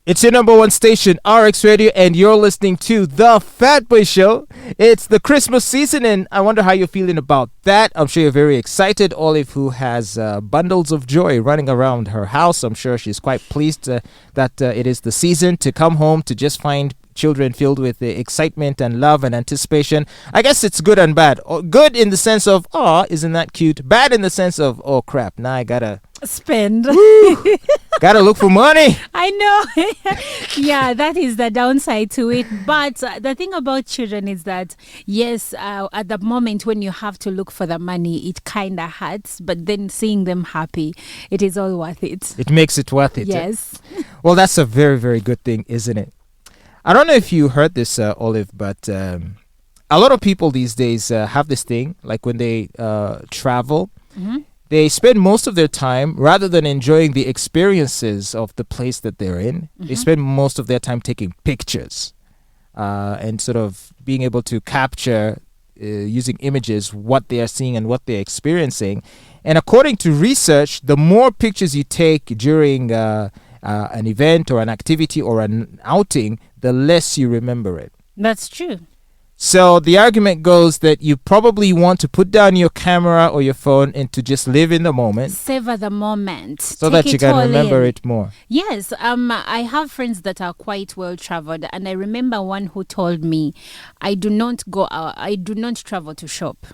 It's your number one station, RX Radio, and you're listening to The Fatboy Show. It's the Christmas season, and I wonder how you're feeling about that. I'm sure you're very excited. Olive, who has bundles of joy running around her house, I'm sure she's quite pleased that it is the season to come home to just find children filled with excitement and love and anticipation. I guess it's good and bad. Good in the sense of, oh, isn't that cute? Bad in the sense of, oh, crap, now I gotta spend. Gotta look for money. I know. Yeah, that is the downside to it. But the thing about children is that, yes, at the moment when you have to look for the money, it kind of hurts. But then seeing them happy, it is all worth it. It makes it worth it. Yes. Well, that's a very, very good thing, isn't it? I don't know if you heard this, Olive, but a lot of people these days have this thing, like when they travel, they spend most of their time, rather than enjoying the experiences of the place that they're in, they spend most of their time taking pictures and sort of being able to capture, using images, what they are seeing and what they're experiencing. And according to research, the more pictures you take during an event or an activity or an outing, the less you remember it. That's true. So the argument goes that you probably want to put down your camera or your phone and to just live in the moment. Savor the moment. So that you can remember it more. Yes. I have friends that are quite well traveled, and I remember one who told me, I do not travel to shop.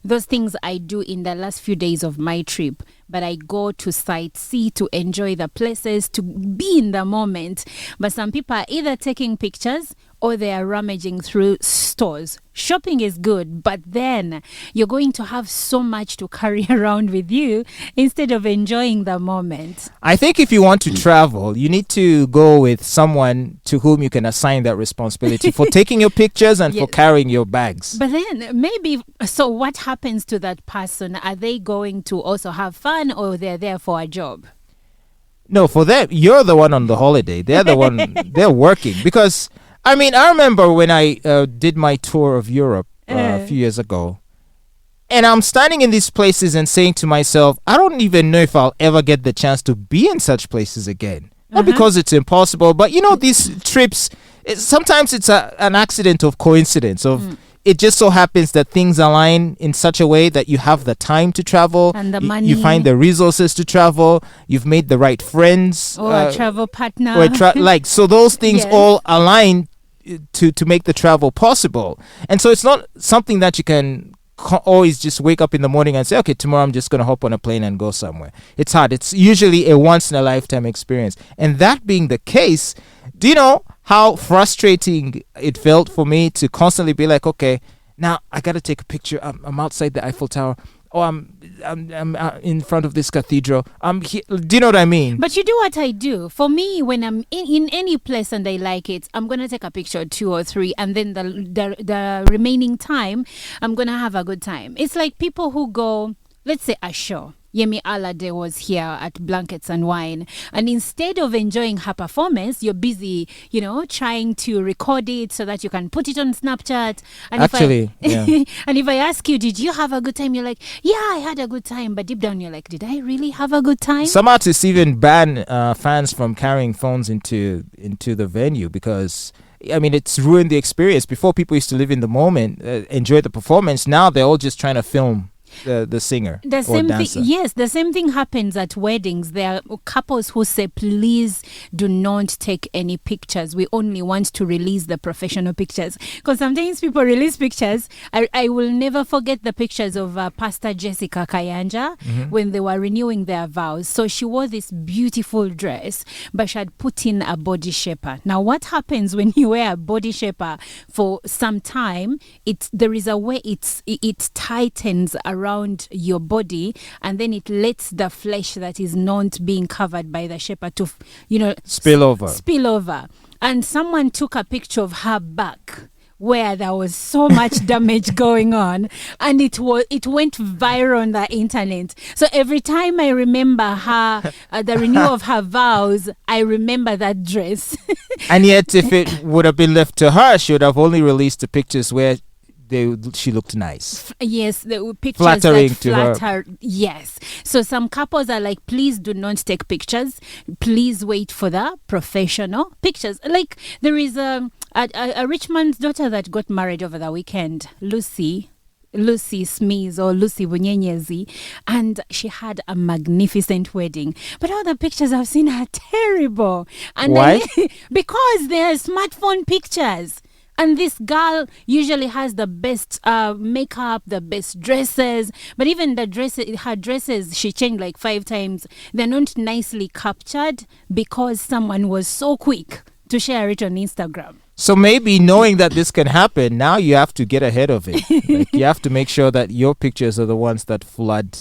Those things I do in the last few days of my trip, but I go to sightsee, to enjoy the places, to be in the moment. But some people are either taking pictures or they are rummaging through stores. Shopping is good, but then you're going to have so much to carry around with you instead of enjoying the moment. I think if you want to travel, you need to go with someone to whom you can assign that responsibility for taking your pictures and for carrying your bags. But then maybe, so what happens to that person? Are they going to also have fun, or they're there for a job? No, for them, you're the one on the holiday. They're the one, they're working. Because, I mean, I remember when I did my tour of Europe a few years ago, and I'm standing in these places and saying to myself, I don't even know if I'll ever get the chance to be in such places again. Not because it's impossible, but you know, these trips, sometimes it's an accident of coincidence of it just so happens that things align in such a way that you have the time to travel, and the money. You find the resources to travel, you've made the right friends, or a travel partner, or so those things all align to make the travel possible. And so it's not something that you can always just wake up in the morning and say, okay, tomorrow I'm just going to hop on a plane and go somewhere. It's hard. It's usually a once in a lifetime experience. And that being the case, do you know how frustrating it felt for me to constantly be like, okay, now I got to take a picture. I'm outside the Eiffel Tower. Oh, I'm in front of this cathedral. I'm here. Do you know what I mean? But you do what I do. For me, when I'm in any place and I like it, I'm gonna take a picture, 2 or 3, and then the remaining time, I'm gonna have a good time. It's like people who go, let's say, a show. Yemi Alade was here at Blankets and Wine, and instead of enjoying her performance, you're busy, trying to record it so that you can put it on Snapchat. And and if I ask you, did you have a good time? You're like, yeah, I had a good time. But deep down, you're like, did I really have a good time? Some artists even ban fans from carrying phones into the venue because, I mean, it's ruined the experience. Before, people used to live in the moment, enjoy the performance. Now they're all just trying to film the singer or dancer. Yes, the same thing happens at weddings. There are couples who say, please do not take any pictures. We only want to release the professional pictures. Because sometimes people release pictures. I will never forget the pictures of Pastor Jessica Kayanja when they were renewing their vows. So she wore this beautiful dress, but she had put in a body shaper. Now, what happens when you wear a body shaper for some time? There is a way it tightens around your body, and then it lets the flesh that is not being covered by the shaper to, spill over. And someone took a picture of her back where there was so much damage going on, and it went viral on the internet. So every time I remember her, the renewal of her vows, I remember that dress. And yet, if it would have been left to her, she would have only released the pictures where she looked nice. Yes, the pictures Flattering that to her. flatter. Yes. So some couples are like, please do not take pictures. Please wait for the professional pictures. Like there is a rich man's daughter that got married over the weekend, Lucy Smees or Lucy Bunyenyezi, and she had a magnificent wedding. But all the pictures I've seen are terrible. And Why? Because they're smartphone pictures. And this girl usually has the best makeup, the best dresses. But even her dresses, she changed like 5 times. They're not nicely captured because someone was so quick to share it on Instagram. So maybe knowing that this can happen, now you have to get ahead of it. Like, you have to make sure that your pictures are the ones that flood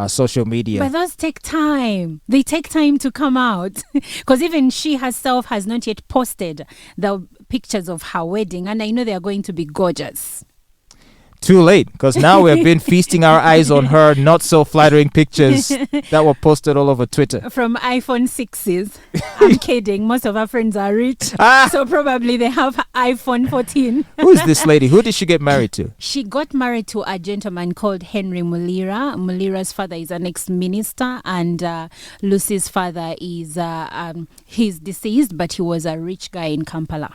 social media. But those take time. They take time to come out. Because even she herself has not yet posted the pictures of her wedding. And I know they are going to be gorgeous. Too late, because now we've been feasting our eyes on her not so flattering pictures that were posted all over Twitter. From iPhone 6s. I'm kidding. Most of her friends are rich. So probably they have iPhone 14. Who is this lady? Who did she get married to? She got married to a gentleman called Henry Mulira. Mulira's father is an ex-minister, and Lucy's father is he's deceased, but he was a rich guy in Kampala.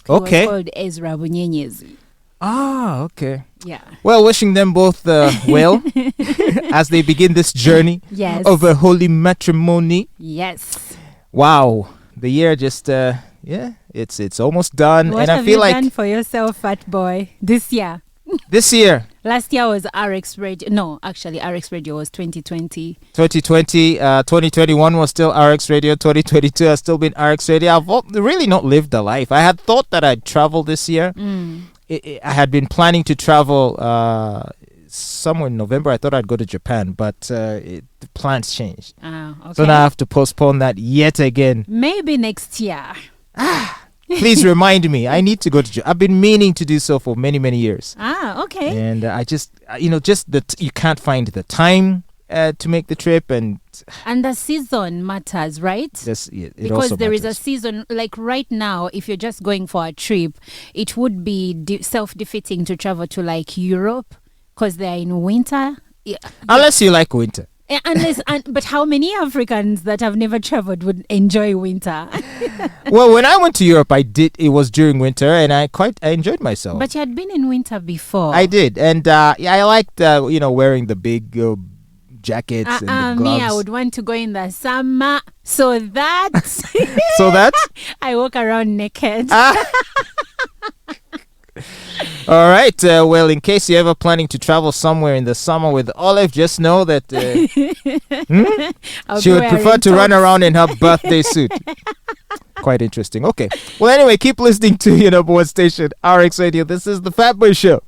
He was called Ezra Bunyenyezi. Ah, okay. Yeah. Well, wishing them both well as they begin this journey of a holy matrimony. Yes. Wow. The year just, it's almost done. What and have I feel you like done for yourself, Fatboy, this year? This year. Last year was RX Radio. No, actually, RX Radio was 2020. 2020, 2021 was still RX Radio. 2022 has still been RX Radio. I've really not lived a life. I had thought that I'd travel this year. I had been planning to travel somewhere in November. I thought I'd go to Japan, but the plans changed. Okay. So now I have to postpone that yet again. Maybe next year. Please remind me. I need to go to Japan. I've been meaning to do so for many, many years. Okay. And I just, just that you can't find the time to make the trip, and the season matters, right? Yes, it because also there is matters. a season, like right now, if you're just going for a trip, it would be self-defeating to travel to like Europe because they're in winter. Yeah. Unless you like winter. But how many Africans that have never traveled would enjoy winter? Well, when I went to Europe, it was during winter, and I enjoyed myself. But you had been in winter before. I did, and I liked wearing the big jackets and the gloves. Me, I would want to go in the summer so that I walk around naked. All right. Well, in case you're ever planning to travel somewhere in the summer with Olive, just know that she would prefer to run around in her birthday suit. Quite interesting. Okay. Well, anyway, keep listening to your number one station, RX Radio. This is the Fatboy Show.